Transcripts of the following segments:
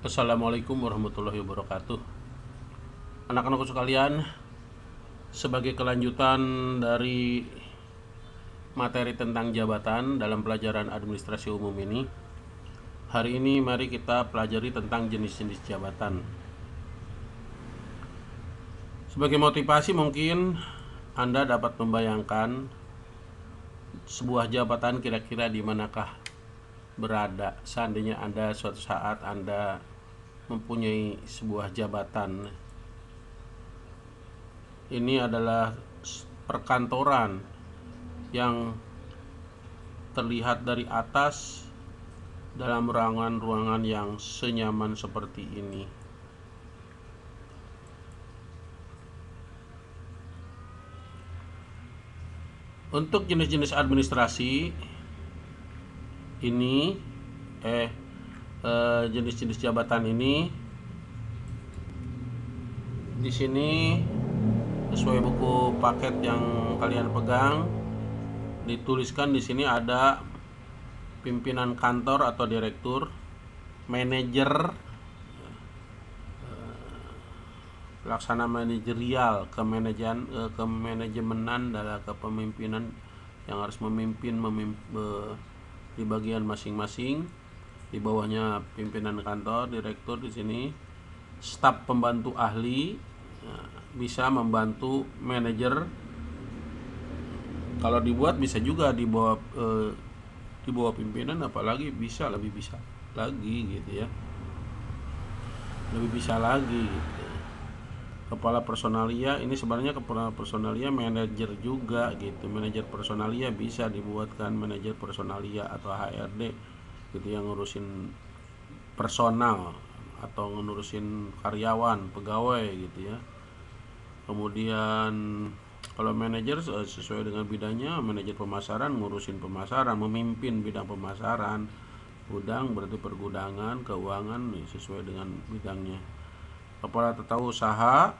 Assalamualaikum warahmatullahi wabarakatuh. Anak-anakku sekalian, sebagai kelanjutan dari materi tentang jabatan dalam pelajaran administrasi umum ini, hari ini mari kita pelajari tentang jenis-jenis jabatan. Sebagai motivasi mungkin Anda dapat membayangkan sebuah jabatan kira-kira di manakah berada seandainya Anda suatu saat Anda mempunyai sebuah jabatan. Ini adalah perkantoran yang terlihat dari atas dalam ruangan-ruangan yang senyaman seperti ini. Untuk jenis-jenis administrasi ini jenis-jenis jabatan ini di sini sesuai buku paket yang kalian pegang dituliskan di sini ada pimpinan kantor atau direktur, manajer, pelaksana manajerial, kemanajemenan adalah kepemimpinan yang harus memimpin di bagian masing-masing. Di bawahnya pimpinan kantor, direktur di sini, staf pembantu ahli, bisa membantu manajer. Kalau dibuat bisa juga di bawah pimpinan, apalagi lebih bisa lagi gitu ya. Lebih bisa lagi gitu. Kepala personalia ini sebenarnya kepala personalia manajer juga gitu. Manajer personalia bisa dibuatkan manajer personalia atau HRD gitu yang ngurusin personal atau ngurusin karyawan, pegawai gitu ya. Kemudian kalau manajer sesuai dengan bidangnya, manajer pemasaran ngurusin pemasaran, memimpin bidang pemasaran. Gudang berarti pergudangan, keuangan sesuai dengan bidangnya. Kepala tata usaha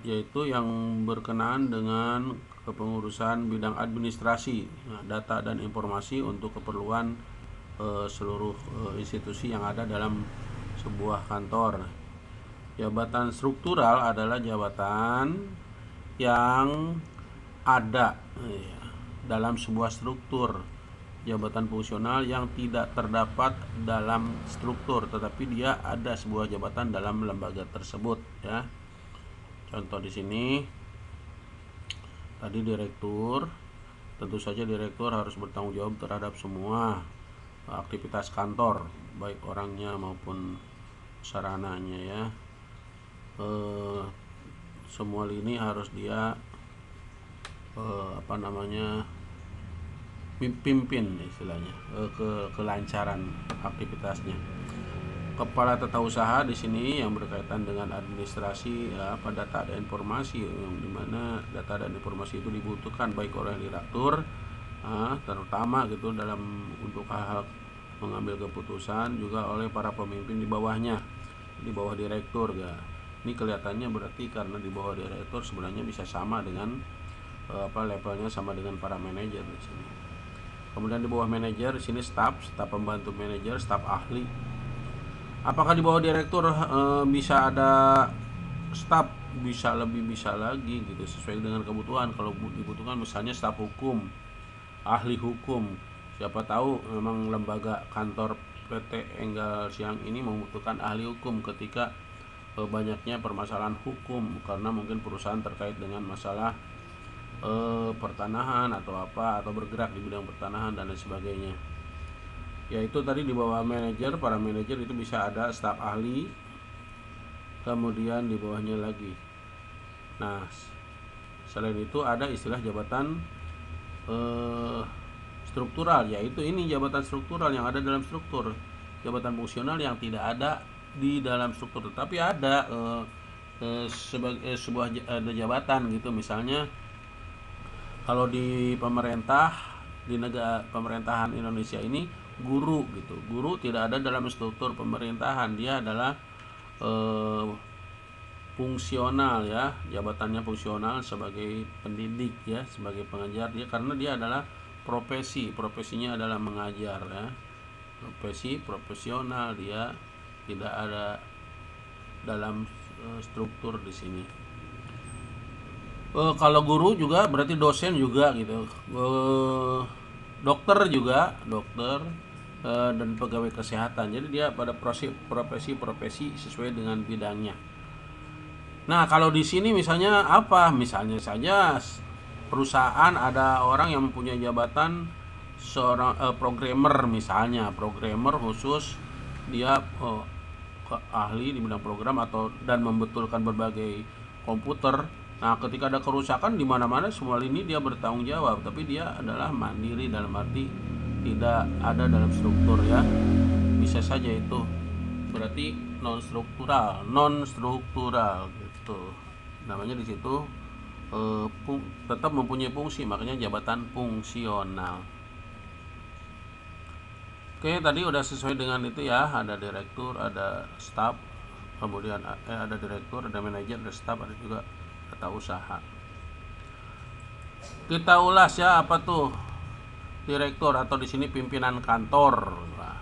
yaitu yang berkenaan dengan kepengurusan bidang administrasi, data dan informasi untuk keperluan seluruh institusi yang ada dalam sebuah kantor. Jabatan struktural adalah jabatan yang ada dalam sebuah struktur. Jabatan fungsional yang tidak terdapat dalam struktur, tetapi dia ada sebuah jabatan dalam lembaga tersebut ya. Contoh di sini tadi direktur, tentu saja direktur harus bertanggung jawab terhadap semua aktivitas kantor, baik orangnya maupun sarananya ya. Semua lini harus dia pimpin istilahnya, kelancaran aktivitasnya. Kepala tata usaha di sini yang berkaitan dengan administrasi data dan informasi, yang dimana data dan informasi itu dibutuhkan baik oleh direktur terutama gitu dalam untuk hal-hal mengambil keputusan, juga oleh para pemimpin di bawahnya, di bawah direktur ya. Ini kelihatannya berarti karena di bawah direktur sebenarnya bisa sama dengan levelnya sama dengan para manajer di sini. Kemudian di bawah manajer di sini staf pembantu manajer, staf ahli. Apakah di bawah direktur bisa ada staf? Bisa lebih, bisa lagi gitu sesuai dengan kebutuhan. Kalau dibutuhkan misalnya staf hukum, ahli hukum. Siapa tahu memang lembaga kantor PT Enggal Siang ini membutuhkan ahli hukum ketika banyaknya permasalahan hukum, karena mungkin perusahaan terkait dengan masalah pertanahan atau bergerak di bidang pertanahan dan lain sebagainya. Yaitu tadi di bawah manajer, para manajer itu bisa ada staf ahli, kemudian di bawahnya lagi. Nah, selain itu ada istilah jabatan struktural, yaitu ini jabatan struktural yang ada dalam struktur. Jabatan fungsional yang tidak ada di dalam struktur, tetapi ada sebagai sebuah jabatan gitu. Misalnya kalau di pemerintah, di negara pemerintahan Indonesia ini, guru gitu. Guru tidak ada dalam struktur pemerintahan, dia adalah fungsional ya, jabatannya fungsional sebagai pendidik ya, sebagai pengajar dia, karena dia adalah profesinya adalah mengajar ya. profesi profesional, dia tidak ada dalam struktur di sini. Kalau guru juga berarti dosen juga gitu. Dokter juga, dokter dan pegawai kesehatan. Jadi dia pada profesi sesuai dengan bidangnya. Nah, kalau di sini misalnya apa? Misalnya saja perusahaan ada orang yang mempunyai jabatan seorang programmer, misalnya programmer khusus, dia ahli di bidang program atau dan membetulkan berbagai komputer. Nah, ketika ada kerusakan di mana-mana semua ini dia bertanggung jawab, tapi dia adalah mandiri dalam arti tidak ada dalam struktur ya. Bisa saja itu berarti non struktural gitu. Namanya di situ tetap mempunyai fungsi, makanya jabatan fungsional. Oke, tadi udah sesuai dengan itu ya, ada direktur, ada staff, kemudian ada direktur, ada manajer, ada staff, ada juga tata usaha. Kita ulas ya, apa tuh direktur atau di sini pimpinan kantor. Nah,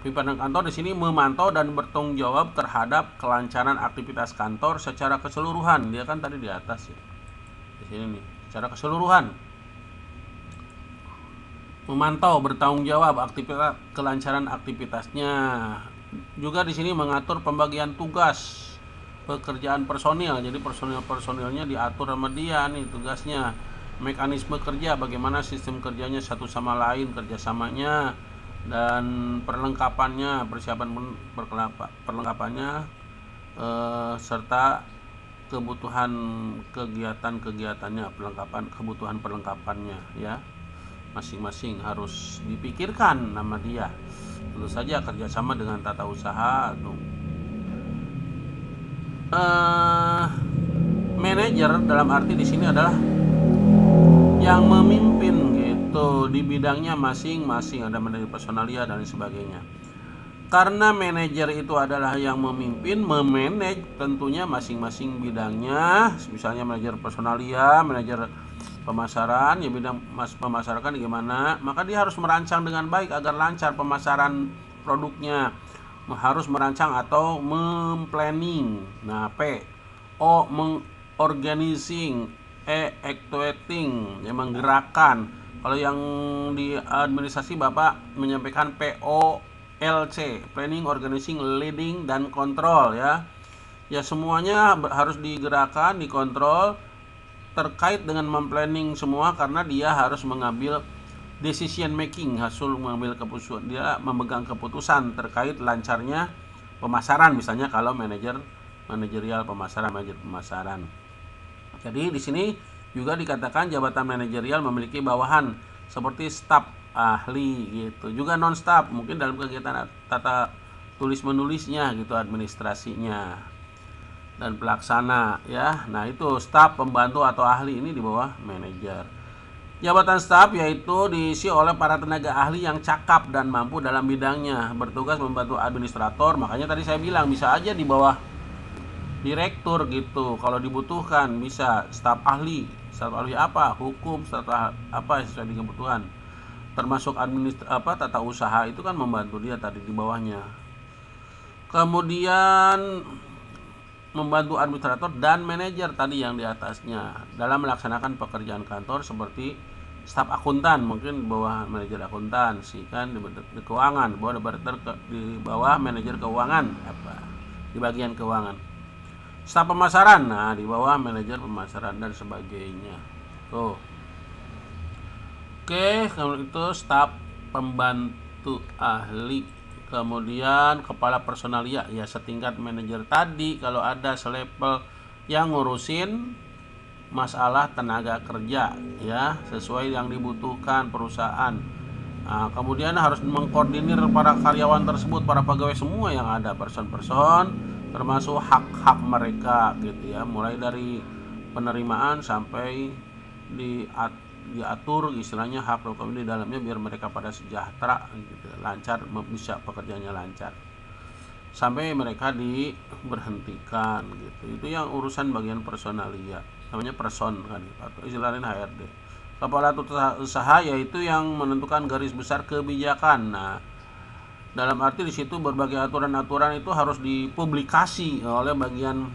pimpinan kantor di sini memantau dan bertanggung jawab terhadap kelancaran aktivitas kantor secara keseluruhan. Dia kan tadi di atas ya. Di sini nih, secara keseluruhan. Memantau, bertanggung jawab aktivitas kelancaran aktivitasnya. Juga di sini mengatur pembagian tugas pekerjaan personil. Jadi personilnya diatur sama dia nih tugasnya. Mekanisme kerja, bagaimana sistem kerjanya satu sama lain, kerjasamanya, dan perlengkapannya, persiapan perlengkapannya, serta kebutuhan kegiatannya, kebutuhan perlengkapannya ya. Masing-masing harus dipikirkan nama dia. Tentu saja kerjasama dengan tata usaha atau manajer dalam arti di sini adalah yang memimpin gitu di bidangnya masing-masing, ada manajer personalia dan sebagainya. Karena manajer itu adalah yang memimpin, memanage tentunya masing-masing bidangnya, misalnya manajer personalia, manajer pemasaran, ya bidang pemasaran gimana, maka dia harus merancang dengan baik agar lancar pemasaran produknya, harus merancang atau memplanning. Nah, P O mengorganizing, actuating, ya menggerakkan. Kalau yang di administrasi Bapak menyampaikan POLC, planning, organizing, leading, dan control ya. Ya semuanya harus digerakkan, dikontrol terkait dengan memplanning semua, karena dia harus mengambil decision making, hasil mengambil keputusan, dia memegang keputusan terkait lancarnya pemasaran, misalnya kalau manajerial pemasaran, manajer pemasaran. Jadi di sini juga dikatakan jabatan manajerial memiliki bawahan seperti staf ahli gitu, juga non staf, mungkin dalam kegiatan tata tulis menulisnya gitu, administrasinya dan pelaksana ya. Nah, itu staf, pembantu atau ahli ini di bawah manajer. Jabatan staf yaitu diisi oleh para tenaga ahli yang cakap dan mampu dalam bidangnya, bertugas membantu administrator. Makanya tadi saya bilang bisa aja di bawah direktur gitu. Kalau dibutuhkan bisa staf ahli. Staf ahli apa? Hukum, staf apa sesuai dengan kebutuhan. Termasuk tata usaha itu kan membantu dia tadi di bawahnya. Kemudian membantu administrator dan manajer tadi yang di atasnya dalam melaksanakan pekerjaan kantor seperti staf akuntan, mungkin di bawah manajer akuntansi kan, di keuangan, di bawah manajer keuangan apa di bagian keuangan. Staf pemasaran, nah di bawah manajer pemasaran dan sebagainya. Tuh. Oke, kalau itu staf pembantu ahli. Kemudian kepala personalia ya setingkat manajer tadi, kalau ada selevel yang ngurusin masalah tenaga kerja ya sesuai yang dibutuhkan perusahaan. Nah, kemudian harus mengkoordinir para karyawan tersebut, para pegawai semua yang ada, person-person, termasuk hak-hak mereka gitu ya, mulai dari penerimaan sampai diatur istilahnya hak dokumen di dalamnya biar mereka pada sejahtera gitu, lancar, bisa pekerjaannya lancar sampai mereka diberhentikan gitu. Itu yang urusan bagian personalia, namanya person kan atau istilahnya HRD. Kepala usaha yaitu yang menentukan garis besar kebijakan. Nah, Dalam arti di situ berbagai aturan-aturan itu harus dipublikasi oleh bagian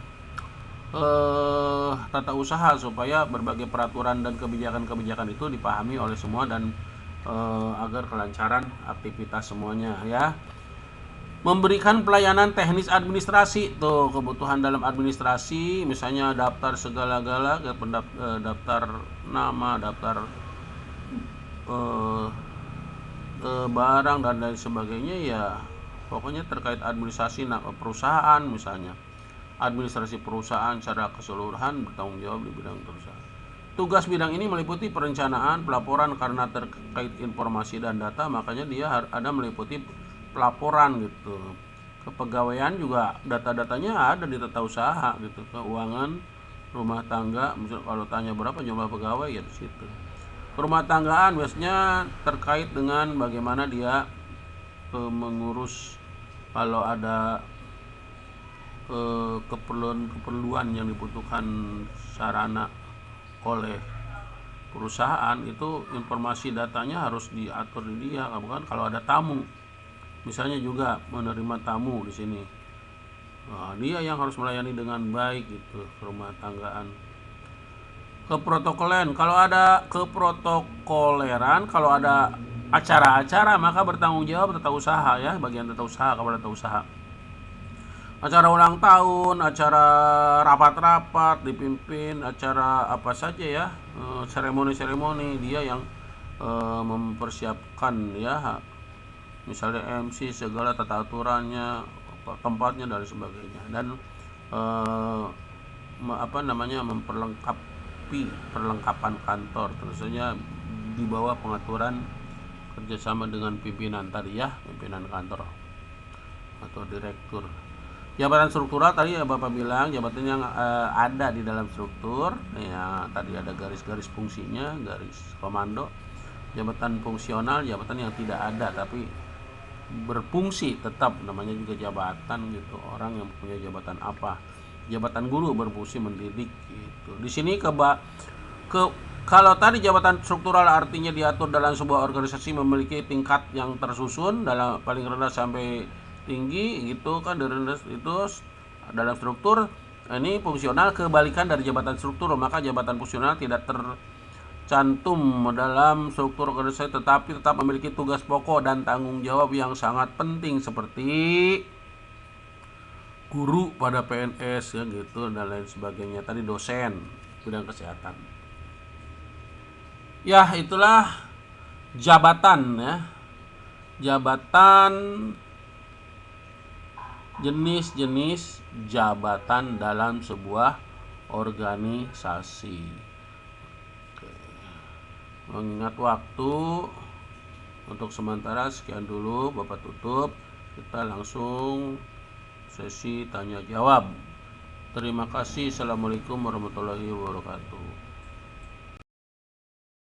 tata usaha supaya berbagai peraturan dan kebijakan-kebijakan itu dipahami oleh semua dan agar kelancaran aktivitas semuanya ya. Memberikan pelayanan teknis administrasi, tuh kebutuhan dalam administrasi, misalnya daftar segala-gala, daftar nama, daftar barang dan lain sebagainya ya. Pokoknya terkait administrasi perusahaan, misalnya administrasi perusahaan secara keseluruhan bertanggung jawab di bidang perusahaan. Tugas bidang ini meliputi perencanaan, pelaporan karena terkait informasi dan data, makanya dia ada meliputi pelaporan gitu. Kepegawaian juga data-datanya ada di tata usaha gitu. Keuangan, rumah tangga, misalnya kalau tanya berapa jumlah pegawai ya di situ. Rumah tanggaan biasanya terkait dengan bagaimana dia mengurus kalau ada keperluan yang dibutuhkan sarana oleh perusahaan, itu informasi datanya harus diatur di dia. Kan kalau ada tamu misalnya juga menerima tamu di sini, nah, dia yang harus melayani dengan baik gitu rumah tanggaan. Keprotokoleran, kalau ada keprotokoleran, kalau ada acara-acara maka bertanggung jawab tata usaha ya, bagian tata usaha kepada tata usaha. Acara ulang tahun, acara rapat-rapat dipimpin, acara apa saja ya, seremoni-seremoni dia yang mempersiapkan ya, misalnya MC segala tata aturannya, tempatnya dan sebagainya, dan memperlengkapi perlengkapan kantor, tentunya di bawah pengaturan kerjasama dengan pimpinan tadi ya, pimpinan kantor atau direktur. Jabatan struktural tadi ya Bapak bilang, jabatan yang ada di dalam struktur ya, tadi ada garis-garis fungsinya, garis komando. Jabatan fungsional, jabatan yang tidak ada tapi berfungsi tetap, namanya juga jabatan gitu. Orang yang punya jabatan apa? Jabatan guru berfungsi mendidik gitu. Di sini kalau tadi jabatan struktural artinya diatur dalam sebuah organisasi memiliki tingkat yang tersusun dalam paling rendah sampai tinggi gitu kan, dari rendah itu dalam struktur. Ini fungsional kebalikan dari jabatan struktur, maka jabatan fungsional tidak tercantum dalam struktur organisasi tetapi tetap memiliki tugas pokok dan tanggung jawab yang sangat penting seperti guru pada PNS ya gitu dan lain sebagainya. Tadi dosen bidang kesehatan. Ya, itulah jabatan ya. Jabatan, jenis-jenis jabatan dalam sebuah organisasi. Oke. Mengingat waktu, untuk sementara sekian dulu Bapak tutup. Kita langsung sesi tanya jawab. Terima kasih. Assalamualaikum warahmatullahi wabarakatuh.